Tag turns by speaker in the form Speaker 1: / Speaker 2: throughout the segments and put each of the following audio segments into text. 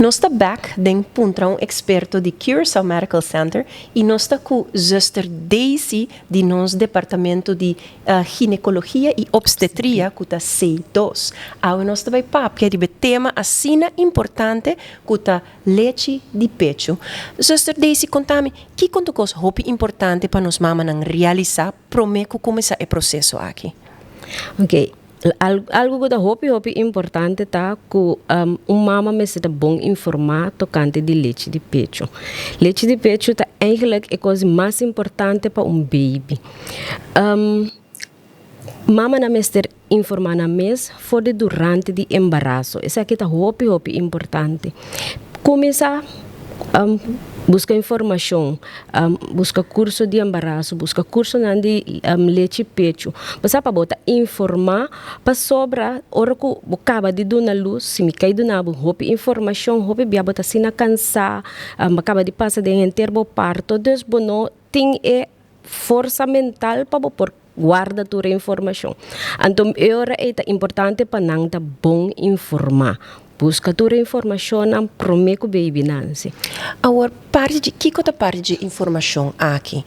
Speaker 1: Nós está back den puntra um experto de Curacao Medical Center e nós está com Zuster Daisy de nosso departamento de ginecologia e obstetria que está C2. Aí nós vai papo que é de tema assina importante que está leite de pecho. Zuster Daisy, contame, que conta coisa hope importante para nós mama não realizar prometo começar o processo aqui.
Speaker 2: Ok. Algo que hopi importante tá que mama me se bom informar tocante de leite de pecho. Leite de pecho tá eigenlijk a coisa mais importante para baby. Mama na mester informar na mês for durante de embaraço. Isso aqui tá hopi importante. Começar busca informação, busca curso de embaraço, busca curso de leite pecho. Mas para botar informar para sobra hora que acaba de dar na luz, se me cai do nabo, hope informação, hope bia botar sina cansar, acaba de passar de interbo parto, dus bono tem força mental para por guarda tua informação. Então, é importante para não tá bom informar. Busca tua informação não prometo baby Nancy.
Speaker 1: Agora, que parte de informação aqui?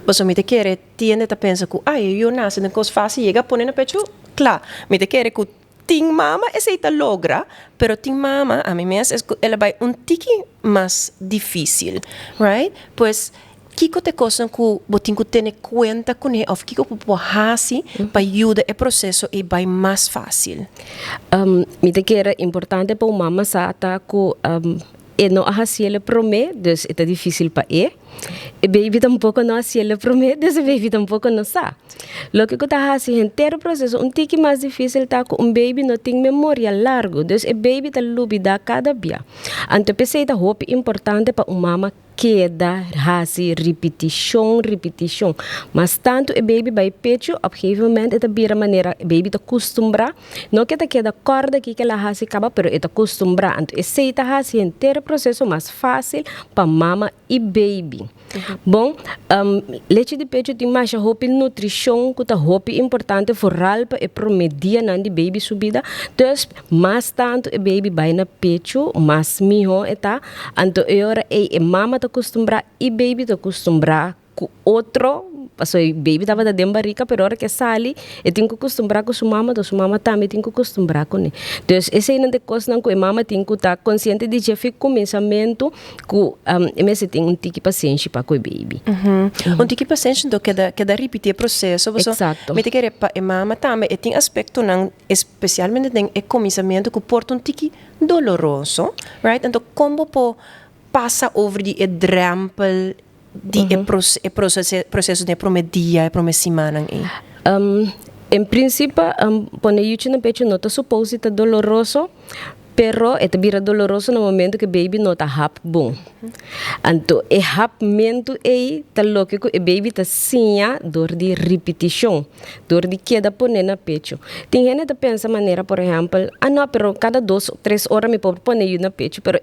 Speaker 1: Você me quer tiende a pensar que eu nasci na coisa fácil, chega a pôr na pecho, claro, me quer que tem mama, essa está logra, pero tem mama, a mim mesmo, ela vai tiki mais difícil, right? Pues, que coisa que você tem que ter conta com ele, ou que você pode para ajudar o processo e vai mais fácil?
Speaker 2: Me te quer importante para o mama sata que não hacía promete, dus é difícil para ele. E baby tampouco não hacía promete, dus baby tampouco não sabe. Lo que está haciendo inteiro processo tique mais difícil tá que baby não tem memória largo, dus e baby tá lubida cada dia. Então pensei tá hope importante para mama queda, hasi, repetição. Mas tanto o baby vai pecho, a gegeven moment é a maneira o baby tá acostumbra, não que tá queda corda que ela hasi acaba, pero é tá acostumbra. Então esse tá hasi inteiro processo mais fácil para mama e baby. Bom, leite de pecho tem mais hope nutrição, que tá hope importante foral para o promedia na de baby subida. Então, mais tanto o baby vai na pecho, mais miho eta. Então, agora é mama tá acostumbrar e baby tá acostumbrar com outro. Paso baby estava da demba rica, pero hora que sali, eu tenho que acostumbrar com sua mama também tem que acostumbrar com ele. Então, esse é uma coisa que a mama tem que estar consciente de que fica começamento que esse tem tique paciente para com o baby.
Speaker 1: Tique paciente então que dá repetir o processo.
Speaker 2: Exato.
Speaker 1: Me quer a mama também tem aspecto não especialmente tem o começamento que porta tique doloroso, right? Então como passa over die drempel die processo de promedia, promessimana
Speaker 2: em princípio, quando eu no pecho não está suposto estar doloroso, pero é vira doloroso no momento que o baby não está rap bom. Então, o rapamento é tá louco que o baby está sinha dor de repetição, dor de queda poner na pecho. Tem gente que pensa maneira, por exemplo, não, pero cada 2 ou 3 horas me pode poner na pecho, pero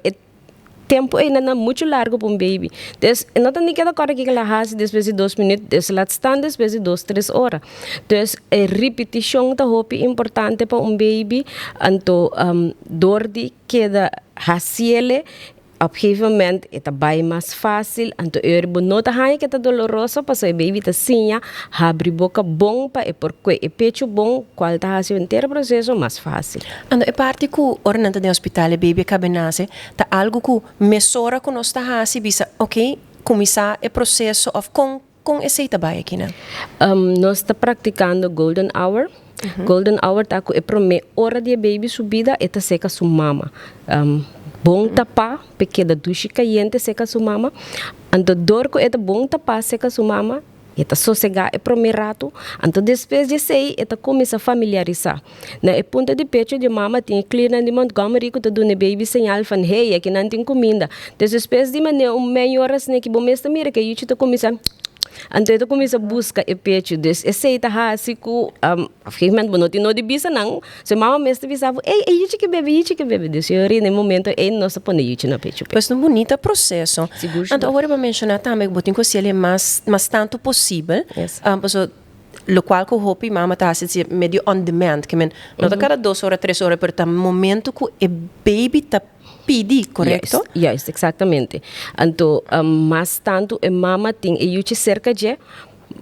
Speaker 2: tempo ainda não muito largo para baby. Então, não tem ninguém agora que ela faz depois de 2 minutos, ela está depois de 2, 3 horas. Então, a repetição é muito importante para baby. Então, dor de queda raciele, obviamente, é mais fácil. Então, eu não está que está doloroso, porque o baby está assim, abre boca bom para porque o pecho bom, qual está fazendo inteiro processo mais fácil.
Speaker 1: Então, a parte que o ornante do hospital, o baby acaba nasce, tá algo que mesura que nós está fazendo, bisa, ok, começar o processo com esse trabalho aqui, né?
Speaker 2: Nós está praticando Golden Hour. Golden Hour tá com a primeira hora de baby subida, está seca sua mama. Bom tapar, pequena ducha caliente seca sua mama. Então, dor que é bom tapar seca sua mama, é sossegar é primeiro rato. Então, depois de sair, é começa a familiarizar. Na ponta de pecho de mama, tem clina de Montgomery que está dando baby sinal van hey, aqui não tem comida. Depois de maneira, meia hora, que bom mesmo mira que a gente começa então eu comecei a buscar o pecho desse aceita assim que afirmando bom não de bisa não se mama mesmo bisava ei que bebe desse eu no momento é nossa pone isso na pecho
Speaker 1: pois um bonito processo então agora para mencionar também botem que se ele mais tanto possível lo qual que hopi mama tá assim medio on demand, que men não tá cada 2 horas, 3 horas, pero tá momento que o baby tá pedi, correto?
Speaker 2: Yes, exatamente. Então, mais tanto a mama tem e eu cerca de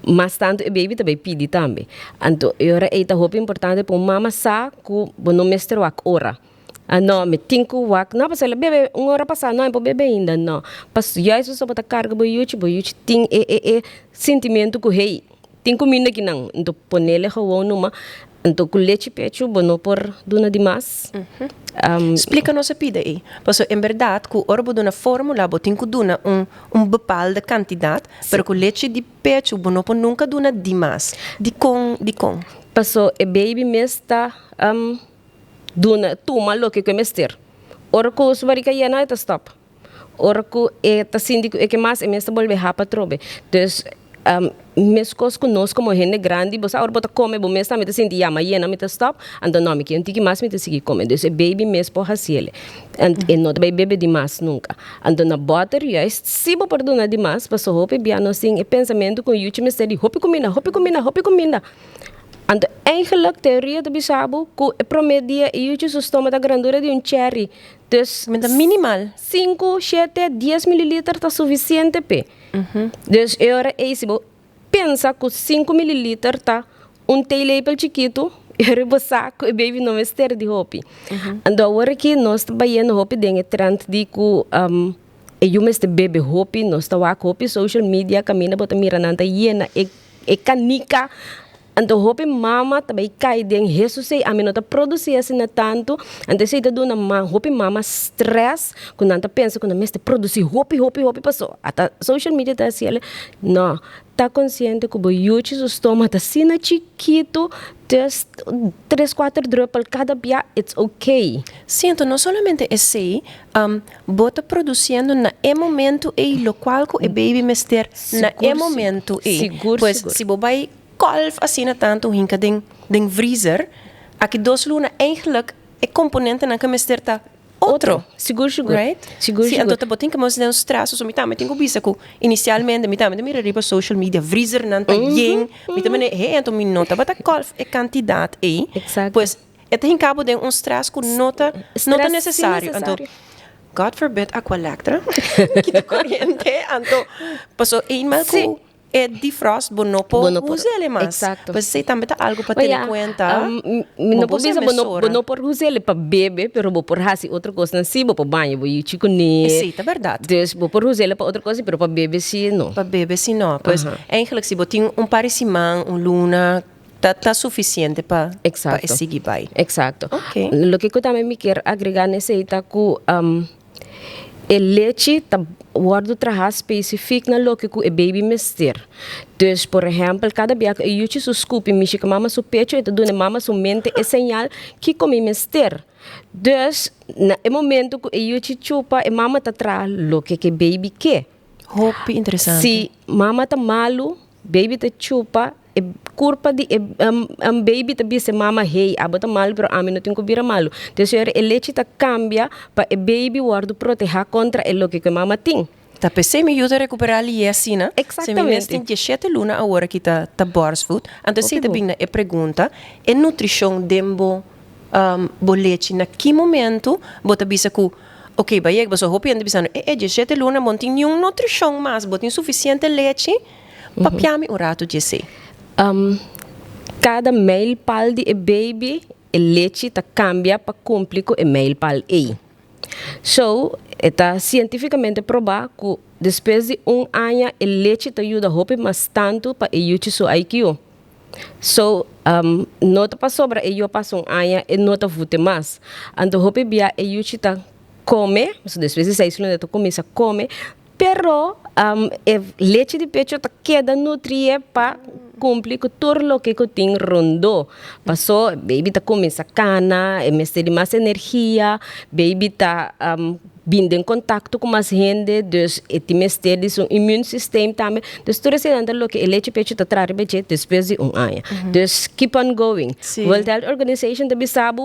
Speaker 2: mas tanto o baby também pede também. Então, agora é muito importante para mama saber que não mestre o hora. Não, me tinco wak, não, porque bebê uma hora passada, não é para bebê ainda, não. Mas já isso só para carga boiuchi tem sentimento que hey, tem comida que não, então ponele gewoon numa, então com leite pecho, bono por duna demais.
Speaker 1: Explica-nos a pida aí. Porque, em verdade, que o orbo de uma fórmula, tem que dar bepaalde quantidade, mas com leite de pecho, não pode nunca dar demais. De com.
Speaker 2: Porque o baby me está duna toma lo que mester. Ora que os barriga ya na ita stop. Ora que ta síndico que mais é mesta volver rapa trobe. Então mes cos conosco como gente grande, você ora bota come, bo mesta me senti ya mañana me stop, ando não me que antigo mais me seguir come. Então baby mes por haciele. E não vai bebe demais nunca. Ando na butter ya se bo perdona demais, passo hope biano sim e pensamento com yuchi me seri hope comida. Então, eigenlijk, teoria do bisabo, que o promedio e o sistema da grandura de cherry. Então,
Speaker 1: minimal.
Speaker 2: 5, 7, 10 mililitros está suficiente, pe. Então, agora, se você pensa que 5 mililitros está telepel chiquito, e rebosar que o baby não vai ter de hopi. Então, agora que nós estamos vendo hopi, tem a trend de que eu me estou bebe hopi, nós estamos a hopi, social media, caminha, bota mirananta, hiena, e canica. Então, hope mama também cai dentro Jesus sei a mim não tá produzir assim tanto. Então, se tá dando uma hope mama stress quando anda pensa quando me está produzir hope passou. Até social media tá assim, não tá consciente que o yuchi o estômago tá assim chiquito, 3-4 drops cada dia, it's okay.
Speaker 1: Sinto, não somente esse, bota produzindo na momento e lo qual que o baby mester na momento e.
Speaker 2: Seguro.
Speaker 1: Se você vai kalf assim na tanto hinka den vriezer, aqui 2 luna eigenlijk é componente na que mester tá outro.
Speaker 2: Seguro.
Speaker 1: Right?
Speaker 2: Seguro.
Speaker 1: Então tá botin que mos den strasso so mitame tenho bisa ko inicialmente mitame mira riba social media vriezer nanta yen mitame he então mi nota bata kalf é quantidade aí.
Speaker 2: Exacto.
Speaker 1: Pois é tem cabo de strasso com nota necessário. Então God forbid aqualectra que tá corrente então passou eenmaal ko é defrost bonopo usele mas
Speaker 2: exacto.
Speaker 1: Pues sei também tá algo para ter em conta
Speaker 2: não pode ser bonopo usele para bebe pero bo por hasi outra coisa não se bo para banho bo chico ne
Speaker 1: sim tá verdade
Speaker 2: dus bo por usele para outra coisa pero para bebe sim não
Speaker 1: para bebe sim não pois eigenlijk se botin parecimento luna tá suficiente para seguir vai
Speaker 2: exacto
Speaker 1: okay.
Speaker 2: Lo que eu também me quero agregar nesse ita que e leite tá guardo trabalho específico na lo que o baby mester. Dus, por exemplo, cada dia que eu te scoop e que mama su pecho e te dona mama su mente é sinal que come mester. Dus, na momento que eu te chupa e mama tá tra lo que baby quer.
Speaker 1: Hope interessante.
Speaker 2: Se mama tá malo, baby te chupa e culpa de baby te bise mama hey abota mal pero a mim não tenho que vira malo então se o leite tá cambia para o baby guardo proteger contra o que mama tem
Speaker 1: tá pensei me ajuda a recuperar ali assim né
Speaker 2: exatamente
Speaker 1: se me tem 7 luna agora que tá borsfood então se tá bem na pergunta é nutrição dembo leite na que momento bota bisa ku ok vai você hope ande bisano é 7 luna não tem nenhum nutrição mas botem suficiente leite para piame o rato de sei
Speaker 2: cada meio-pal de baby, o leite tá cambia para cumprir com o meio-pal A. So, está cientificamente provado que depois de ano, o leite te ajuda a mais tanto para ajudar seu IQ. So, não te passa sobre eu passo ano e não te fute mais. Então, hope bia ajuda a comer, depois de 6 anos, tu começa a comer, pero leite de pecho te queda nutrir para cumprir com tudo o que tem rondo. Passou, baby tá começa cana, mestre de mais energia, baby tá vindo em contato com mais gente, dus esse mestre de seu immune system também. Dus tudo isso anda o que o leite de pecho te traz depois de ano. Dus keep on going.
Speaker 1: Sim.
Speaker 2: World Health Organization também sabe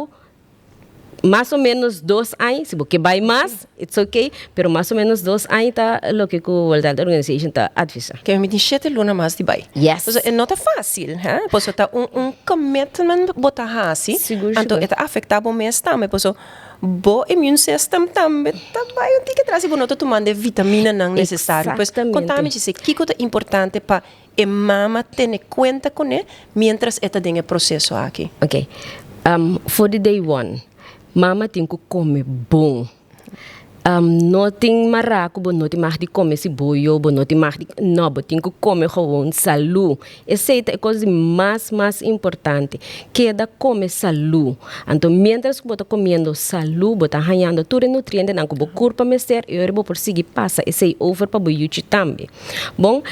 Speaker 2: más ou menos 2 anos, se você vai mais, it's okay, pero mais ou menos 2 anos tá o que o World Health Organization tá advisa.
Speaker 1: Que me tem 7 luna mais de bai.
Speaker 2: Yes.
Speaker 1: Então, é nota fácil, hein? Pois tá commitment botar assim,
Speaker 2: Seguro,
Speaker 1: então
Speaker 2: seguro.
Speaker 1: é afetar o mês também, pois bo immune system também vai um tique traz e bonota tomando vitamina não necessário. Pois
Speaker 2: Exatamente.
Speaker 1: contame se que coisa importante para a mama ter conta com ele, mientras está dentro processo aqui.
Speaker 2: Ok. For the day one, mama tem que comer bom. Não tem maraco, não tem mais de comer se boio, não tem mais de... Não, tem que comer com saúde. Essa é a coisa mais importante. Que é da comer saúde. Então, mientras você está comendo saúde, você está ganhando todo o nutriente que você corpo mestre, e você pode seguir passa esse over para o também. Bom,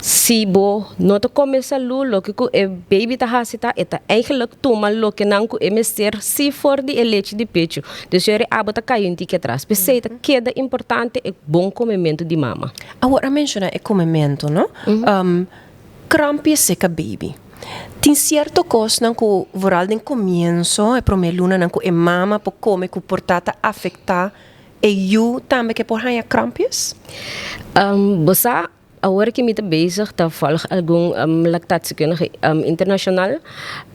Speaker 2: se bo não come saúde, o que o baby tá hasita, eta eigenlijk toma lo que não é mestre se for de leite de pecho. Dus je abota caindo que atrás. Pensa que é importante é bom comimento de mama.
Speaker 1: Agora menciona é comimento, não? Crampi seca baby. Tem certo coisa não que voral de começo é promeluna não que é mama por comer que portata afetar e you também que por ganhar crampies?
Speaker 2: Bosa agora que me está bezig, está volg algum lactatiekundige internacional.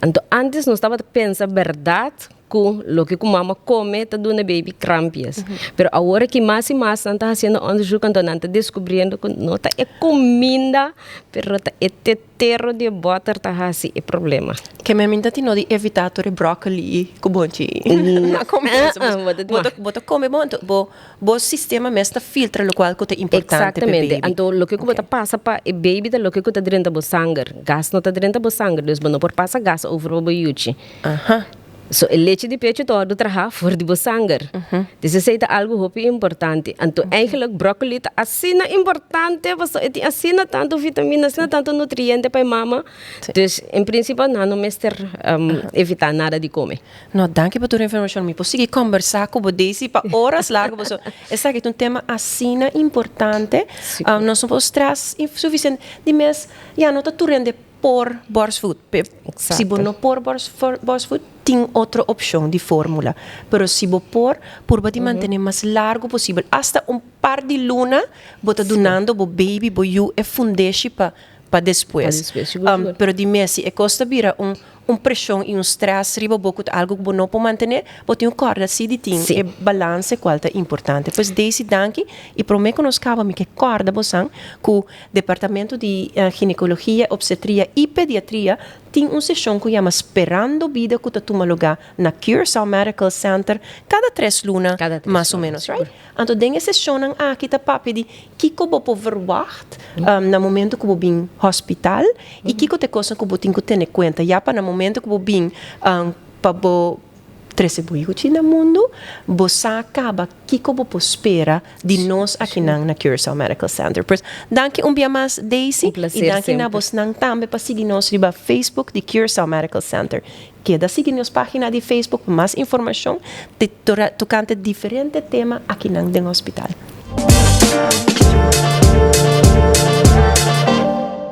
Speaker 2: Então, antes nós estava a pensar verdade que o que a mama come está dando baby crampias. Pero agora que mais e mais está fazendo onderzoek, então está descobrindo que não está é comida, pero está é tetero de butter está assim é problema.
Speaker 1: Que me minta tino de evitar o brócoli com bonchi. Na começo, bota come bom, bo sistema mesmo filtra o qual que é importante para baby.
Speaker 2: Então o que você passa para o baby, o que está dentro do sangue, gas não está dentro do sangue, então não pode passar gas over o baby. So, o leite de pecho todo trabalha fora de sangue. Isso é algo muito importante. Então, eigenlijk brócoli é assim importante, porque tem assim tanto vitaminas, tanto nutrientes para a mama. Então, em princípio, não mestre evitar nada de comer.
Speaker 1: Não, danke por tua informação. Me posso conversar com você para horas largas. Esse é um tema assim importante. Não somos stress suficiente. De mês, já não está turendo por borsfood. Se você não por borsfood, tem outra opção de fórmula. Pero se você por manter mais largo possível, hasta par de luna, você está donando o baby, o you, é fundeixe para depois. Pero de mês, é costa vira pressão e stress, riba boco algo que você não pode manter, você tem corda assim de ting, é balance qual é importante. Pois desse danke, e prometo que nós acabamos que corda você que o departamento de ginecologia, obstetria e pediatria tem sessão que chama Esperando Vida que toma lugar na Curaçao Medical Center cada 3 lunas, mais ou menos, right? Então, tem essa sessão aqui tá papi de que você pode verwacht no momento que você vem hospital e que você coisa que você tem que ter em conta já para no momento que você vem para 13 boiuti no mundo, você acaba que você pode esperar de nós aqui na Curaçao Medical Center. Pois, danke dia mais, Daisy, e danke na você também para seguir nós no Facebook de Curaçao Medical Center. Queda seguir nossa página de Facebook para mais informação tocante diferentes temas aqui no hospital.